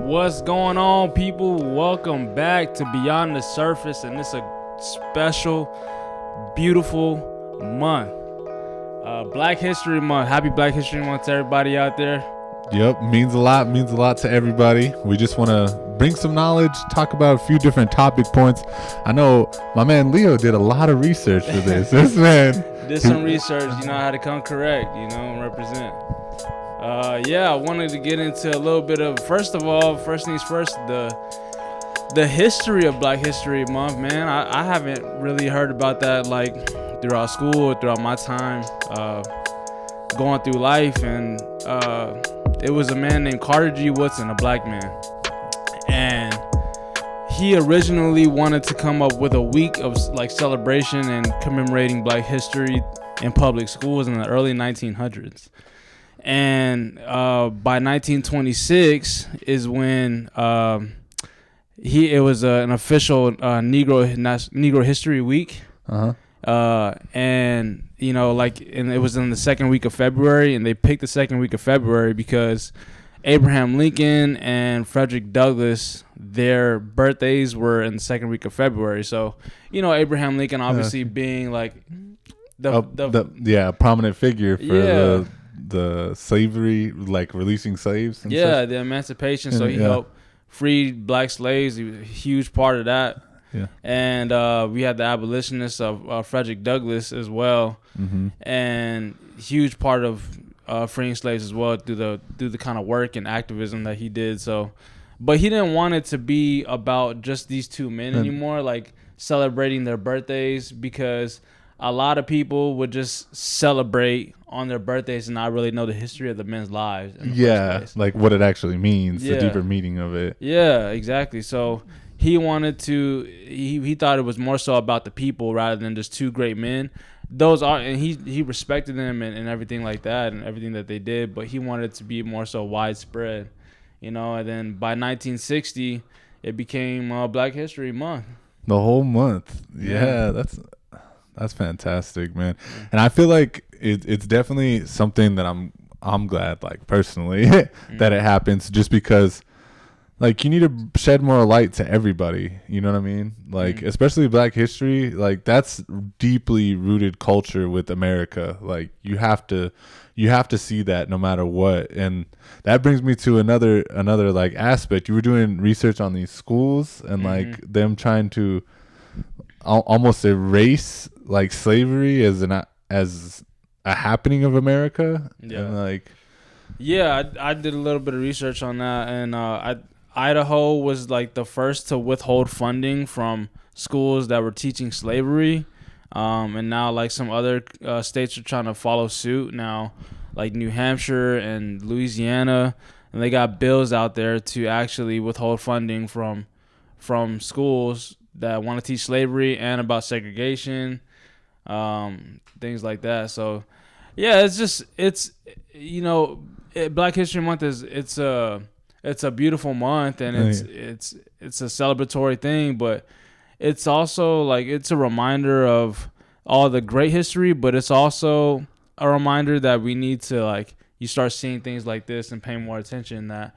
What's going on, people? Welcome back to Beyond the Surface, and it's a special, beautiful month. Black History Month. Happy Black History Month to everybody out there. Yep, means a lot to everybody. We just want to bring some knowledge, talk about a few different topic points. I know my man Leo did a lot of research for this. This man did some research, how to come correct, and represent. I wanted to get into a little bit of, first things first, the history of Black History Month, man. I haven't really heard about that throughout school or throughout my time going through life, and it was a man named Carter G. Woodson, a black man, and he originally wanted to come up with a week of celebration and commemorating Black history in public schools in the early 1900s. And by 1926 is when it was an official Negro History Week. And it was in the second week of February, and they picked the second week of February because Abraham Lincoln and Frederick Douglass, their birthdays were in the second week of February. So, Abraham Lincoln obviously being a prominent figure for the slavery, releasing slaves and stuff. The emancipation. So he helped free black slaves. He was a huge part of that. Yeah. And we had the abolitionists of Frederick Douglass as well, and huge part of freeing slaves as well through the kind of work and activism that he did. So, but he didn't want it to be about just these two men anymore, celebrating their birthdays, because a lot of people would just celebrate on their birthdays and not really know the history of the men's lives. What it actually means, the deeper meaning of it. Yeah, exactly. So he wanted to, he thought it was more so about the people rather than just two great men. And he respected them and everything like that and everything that they did, but he wanted it to be more so widespread, and then by 1960, it became Black History Month. The whole month. Yeah, that's fantastic, man. And I feel like it's definitely something that I'm glad, personally, that it happens, just because you need to shed more light to everybody, you know what I mean? Especially Black history, that's deeply rooted culture with America. You have to see that no matter what. And that brings me to another aspect. You were doing research on these schools and them trying to almost erase slavery as a happening of America. I did a little bit of research on that, and Idaho was the first to withhold funding from schools that were teaching slavery, and now some other states are trying to follow suit now, New Hampshire and Louisiana, and they got bills out there to actually withhold funding from schools that want to teach slavery and about segregation, things like that. So Black History Month it's a beautiful month, and it's a celebratory thing, but it's also it's a reminder of all the great history, but it's also a reminder that we need to you start seeing things like this and paying more attention, that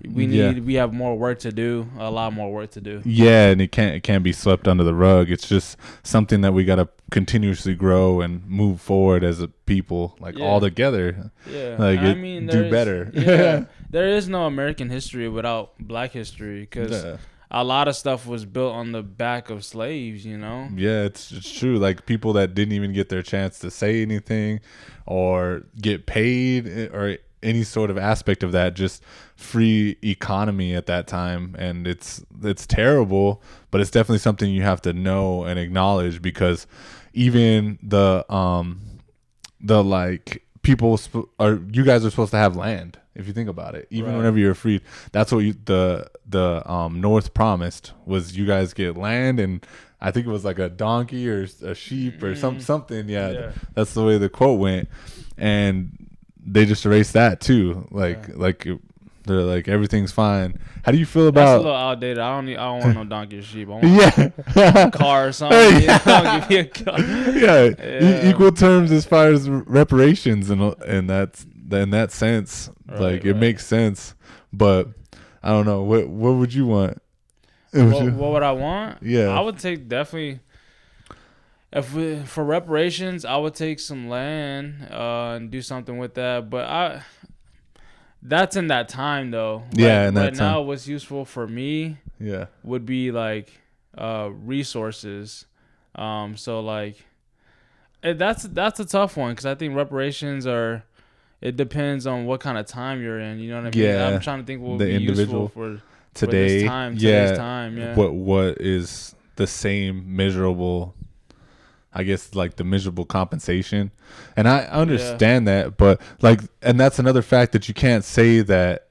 we have more work to do, a lot more work to do. Yeah, and it can't be swept under the rug. It's just something that we got to continuously grow and move forward as a people, all together. Yeah, do better. Yeah, there is no American history without Black history, because a lot of stuff was built on the back of slaves. Yeah, it's true. People that didn't even get their chance to say anything or get paid or any sort of aspect of that, just free economy at that time. And it's terrible, but it's definitely something you have to know and acknowledge, because even the people you guys are supposed to have land, if you think about it. Even whenever you're freed, that's what the North promised, was you guys get land, and I think it was a donkey or a sheep or something. Yeah, that's the way the quote went, and they just erased that too. They're everything's fine. How do you feel about? That's a little outdated. I don't want no donkey or sheep. I want a car or something. I'll give you a car. Yeah. Equal terms as far as reparations, and that's in that sense. It makes sense. But I don't know. What would you want? What would I want? Yeah. I would take definitely. For reparations, I would take some land and do something with that. But that's in that time though. Yeah, in that right now, time. what's useful for me Yeah. would be like resources. So like that's a tough one because I think reparations are. It depends on what kind of time you're in. You know what I mean? Yeah. I'm trying to think what would The be individual useful for today. this time. Yeah. Today's time. Yeah. What is the same measurable? I guess like the miserable compensation, and I understand that, but like, and that's another fact that you can't say that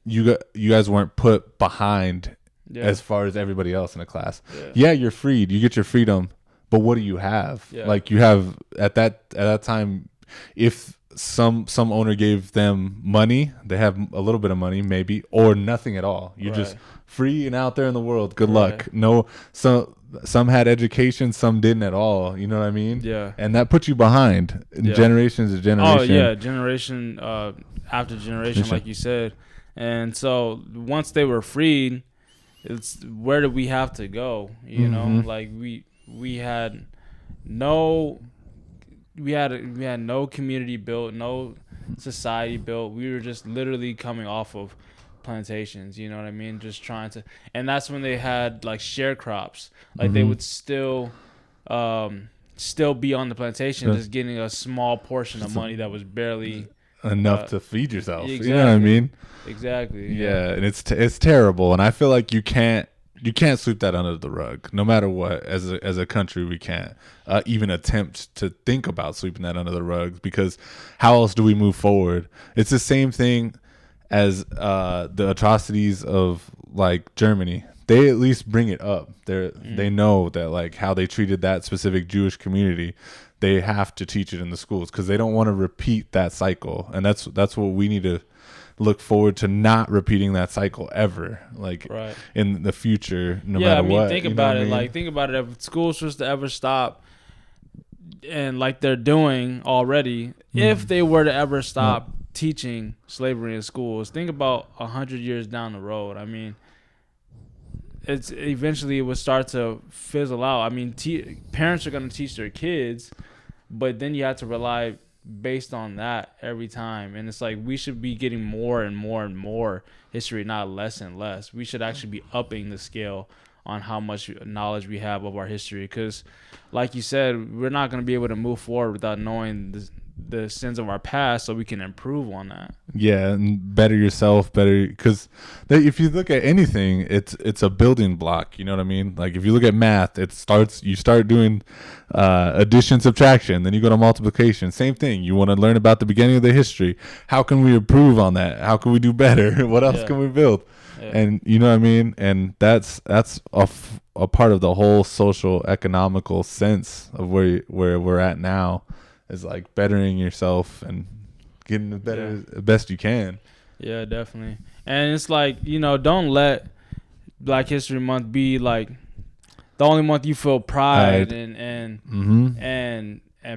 you guys weren't put behind as far as everybody else in the class. Yeah, you're freed, you get your freedom, but what do you have? Like you have at that time, if some owner gave them money, they have a little bit of money maybe, or nothing at all. You're just free and out there in the world. Good luck. No, some had education, some didn't at all. You know what I mean? Yeah. And that puts you behind generations to generation. Oh yeah, generation after generation, like you said. And so once they were freed, it's where did we have to go? You know, like we had no community built, no society built. We were just literally coming off of plantations, you know what I mean? Just trying to, and that's when they had like sharecrops. Like they would still be on the plantation, just getting a small portion of money that was barely enough to feed yourself. Exactly. You know what I mean? Exactly. Yeah, and it's terrible, and I feel like you can't sweep that under the rug. No matter what, as a country, we can't even attempt to think about sweeping that under the rug, because how else do we move forward? It's the same thing as the atrocities of like Germany. They at least bring it up. They know that like how they treated that specific Jewish community. They have to teach it in the schools because they don't want to repeat that cycle, and that's what we need to look forward to, not repeating that cycle ever, like in the future, no matter what. Think about it. Like, think about it. If schools was to ever stop, and like they're doing already, if they were to ever stop teaching slavery in schools, think about 100 years down the road. I mean, it's eventually it would start to fizzle out. I mean, parents are going to teach their kids, but then you have to rely based on that every time. And it's like we should be getting more and more and more history, not less and less. We should actually be upping the scale on how much knowledge we have of our history, because like you said, we're not going to be able to move forward without knowing the sins of our past, so we can improve on that. Yeah, and better yourself, because if you look at anything, it's a building block. You know what I mean? Like if you look at math, you start doing addition, subtraction, then you go to multiplication. Same thing. You want to learn about the beginning of the history. How can we improve on that? How can we do better? What else can we build? And you know what I mean? And that's a part of the whole social economical sense of where we're at now, is like bettering yourself and getting the best you can. Yeah, definitely. And it's like, don't let Black History Month be like the only month you feel pride and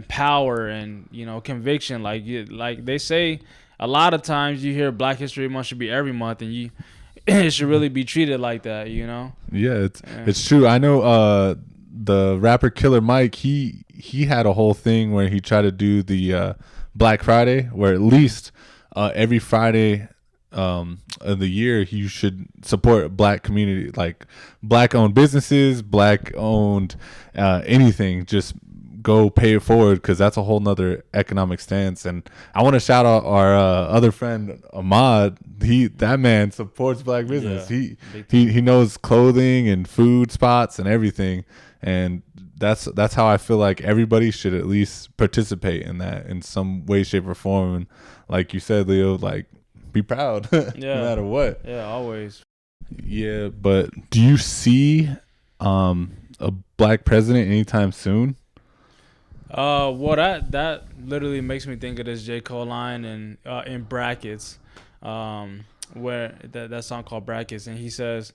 power and conviction. Like they say, a lot of times you hear Black History Month should be every month, and it should really be treated like that. Yeah, it's true. I know the rapper Killer Mike, he had a whole thing where he tried to do the Black Friday, where at least every Friday of the year you should support Black community, like Black owned businesses, Black owned anything. Just go pay it forward, because that's a whole nother economic stance. And I want to shout out our other friend Ahmad. That man supports Black business. He knows clothing and food spots and everything, and that's how I feel like everybody should at least participate in that in some way, shape, or form. And like you said, Leo, like be proud no matter what. Yeah, always. Yeah, but do you see a Black president anytime soon? Well, that literally makes me think of this J. Cole line and in Brackets, where that song called Brackets, and he says,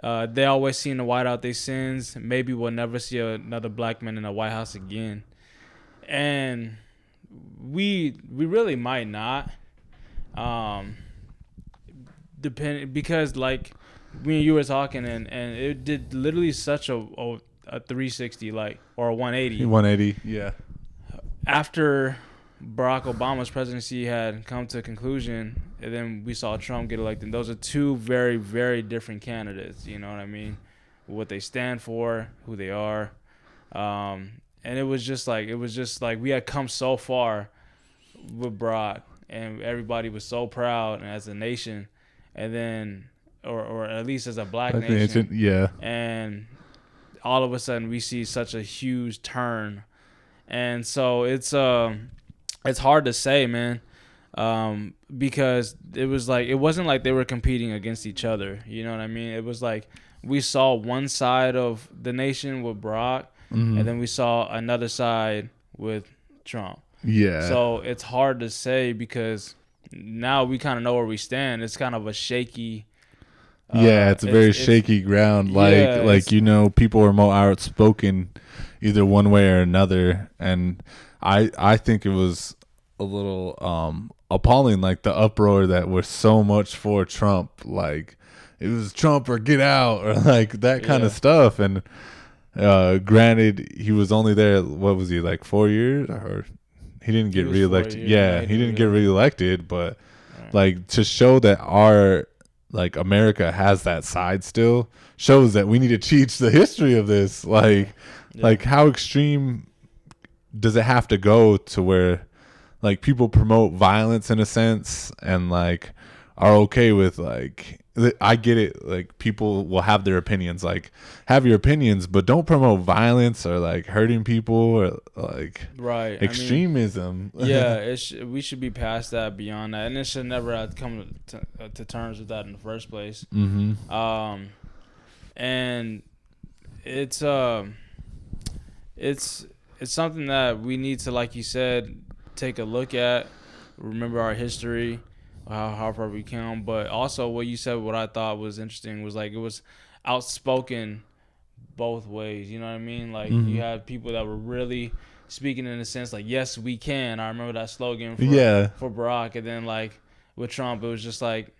they always seem to white out their sins. Maybe we'll never see another Black man in a White House again. And we really might not. because like me and you were talking, and it did literally such a 360, like, or a 180. 180, yeah. After Barack Obama's presidency had come to a conclusion, and then we saw Trump get elected. Those are two very, very different candidates. You know what I mean? What they stand for, who they are, and it was just like we had come so far with Barack, and everybody was so proud as a nation, and then or at least as a black nation, yeah. And all of a sudden we see such a huge turn, and so it's hard to say, man, because it wasn't like they were competing against each other. You know what I mean? It was like we saw one side of the nation with Barack, and then we saw another side with Trump. Yeah. So it's hard to say because now we kind of know where we stand. It's kind of a shaky. It's a very shaky ground. Like people are more outspoken, either one way or another, and I think it was a little appalling, like the uproar that was so much for Trump, like it was Trump or get out or like that kind of stuff. And granted, he was only there. What was he, like 4 years? Or he didn't get reelected. Yeah, he didn't get reelected. But like to show that our like America has that side still shows that we need to teach the history of this. Like how extreme does it have to go to where like people promote violence in a sense and like are okay with like, I get it, like people will have their opinions, like have your opinions, but don't promote violence or like hurting people or like extremism. I mean, we should be past that, beyond that, and it should never have come to terms with that in the first place. And it's something that we need to, like you said, take a look at, remember our history, how far we come. But also what you said, what I thought was interesting was like it was outspoken both ways. You know what I mean? Like you had people that were really speaking in a sense like, yes, we can. I remember that slogan for Barack. And then like with Trump, it was just like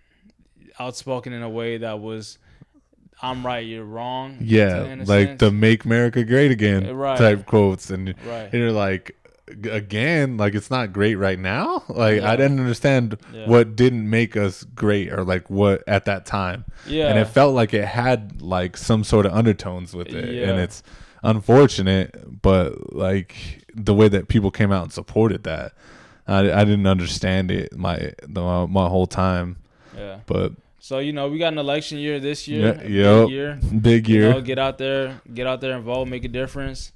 outspoken in a way that was, I'm right, you're wrong. Yeah, like sense. The "Make America Great Again" type quotes, and you're like, again, like it's not great right now. Like I didn't understand what didn't make us great, or like what at that time. And it felt like it had like some sort of undertones with it, and it's unfortunate, but like the way that people came out and supported that, I didn't understand it my whole time. But so, we got an election year this year. Big year. Get out there and vote, make a difference.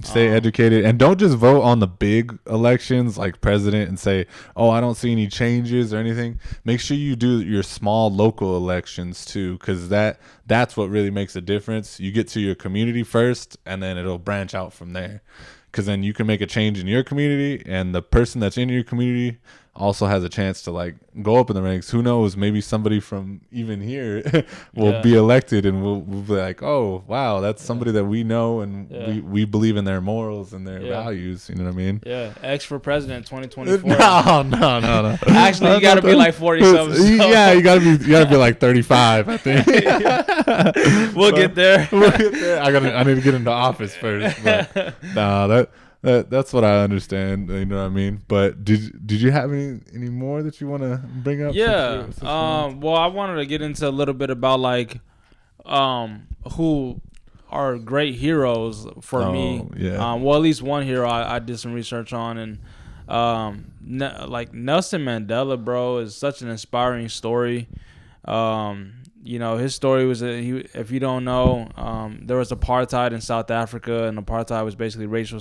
Stay educated, and don't just vote on the big elections like president and say, "Oh, I don't see any changes or anything." Make sure you do your small local elections too, because that's what really makes a difference. You get to your community first, and then it'll branch out from there. Because then you can make a change in your community, and the person that's in your community also has a chance to like go up in the ranks. Who knows? Maybe somebody from even here will be elected, and we'll be like, "Oh, wow, that's somebody that we know, and we believe in their morals and their values." You know what I mean? Yeah. X for president 2024. No. Actually, you got to be like 40 something. So. Yeah, you got to be like 35, I think. We'll get there. I need to get into office first. But that's what I understand. You know what I mean? But did you have any more that you want to bring up? Yeah. Well, I wanted to get into a little bit about like who are great heroes for me. Yeah. Well, at least one hero I did some research on, and like Nelson Mandela, bro, is such an inspiring story. His story was if you don't know, there was apartheid in South Africa, and apartheid was basically racial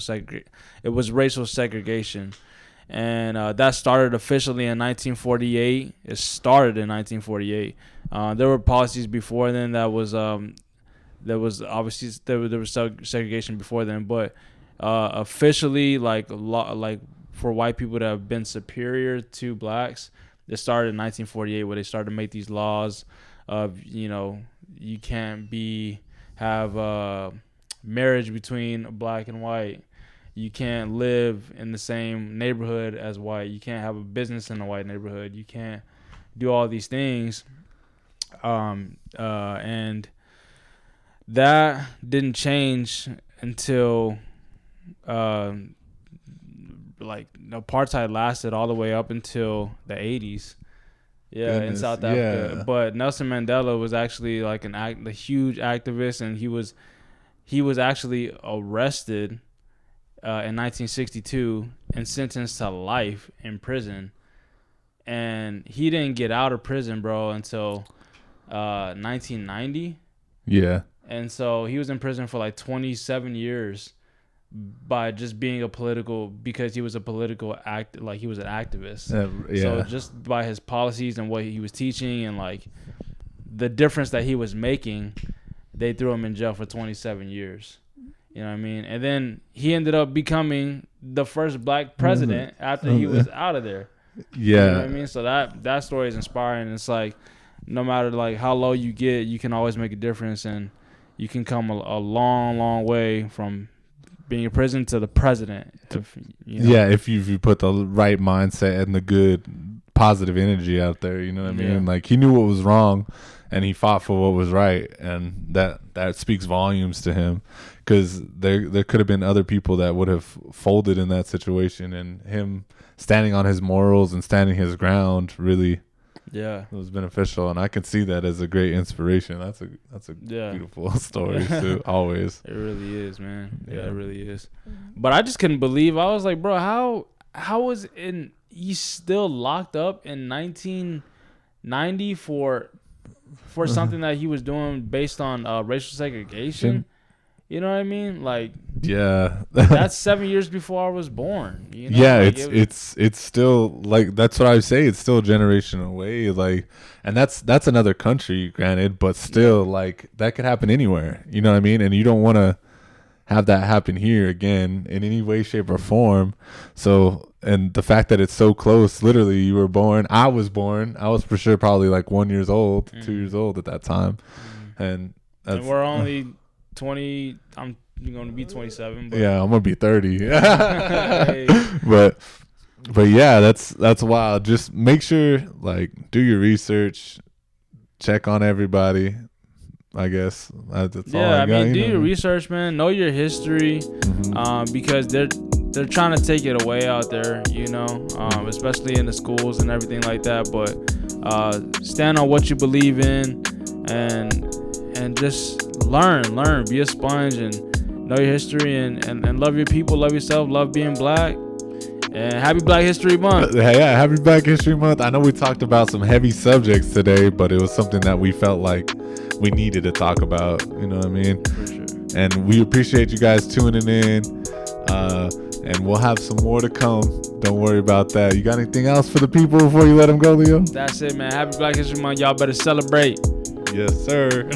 segregation, and that started officially in 1948. It started in 1948. There were policies before then that was obviously there was segregation before then, but officially like for white people that have been superior to blacks, it started in 1948 where they started to make these laws of you can't have marriage between black and white, you can't live in the same neighborhood as white, you can't have a business in a white neighborhood, you can't do all these things. And that didn't change until like apartheid lasted all the way up until the 80s. Yeah, in South Africa. Yeah. But Nelson Mandela was actually like a huge activist, and he was actually arrested in 1962 and sentenced to life in prison. And he didn't get out of prison, bro, until 1990. Yeah. And so he was in prison for like 27 years by just being because he was a political like he was an activist. Yeah. So just by his policies and what he was teaching and like the difference that he was making, they threw him in jail for 27 years. You know what I mean? And then he ended up becoming the first black president after he was out of there. Yeah. You know what I mean? So that story is inspiring. It's like no matter like how low you get, you can always make a difference, and you can come a long, long way from being in prison to the president. If you put the right mindset and the good positive energy out there, you know what I mean? Yeah. Like he knew what was wrong and he fought for what was right, and that speaks volumes to him, because there could have been other people that would have folded in that situation, and him standing on his morals and standing his ground really was beneficial. And I can see that as a great inspiration. That's a beautiful story too. Always. It really is, man. Yeah, it really is. But I just couldn't believe. I was like, bro, how was he still locked up in 1990 for something that he was doing based on racial segregation? You know what I mean? Like, yeah, that's 7 years before I was born. You know? Yeah, like it's still like, that's what I say. It's still a generation away. Like, and that's another country, granted, but still, like, that could happen anywhere. You know what I mean? And you don't want to have that happen here again in any way, shape, or form. So, and the fact that it's so close, literally, you were born. I was born. I was for sure probably like 1 year old, 2 years old at that time, and we're only 20. I'm going to be 27. But yeah, I'm gonna be 30. but yeah, that's wild. Just make sure, like, do your research, check on everybody. I guess that's all I got. Do your research, man. Know your history, because they're trying to take it away out there, you know, especially in the schools and everything like that. But stand on what you believe in, and just learn, be a sponge, and know your history, and love your people, love yourself, love being black. And happy Black History Month. Yeah, happy Black History Month. I know we talked about some heavy subjects today, but it was something that we felt like we needed to talk about. You know what I mean? For sure. And we appreciate you guys tuning in. And we'll have some more to come. Don't worry about that. You got anything else for the people before you let them go, Leo? That's it, man. Happy Black History Month. Y'all better celebrate. Yes, sir.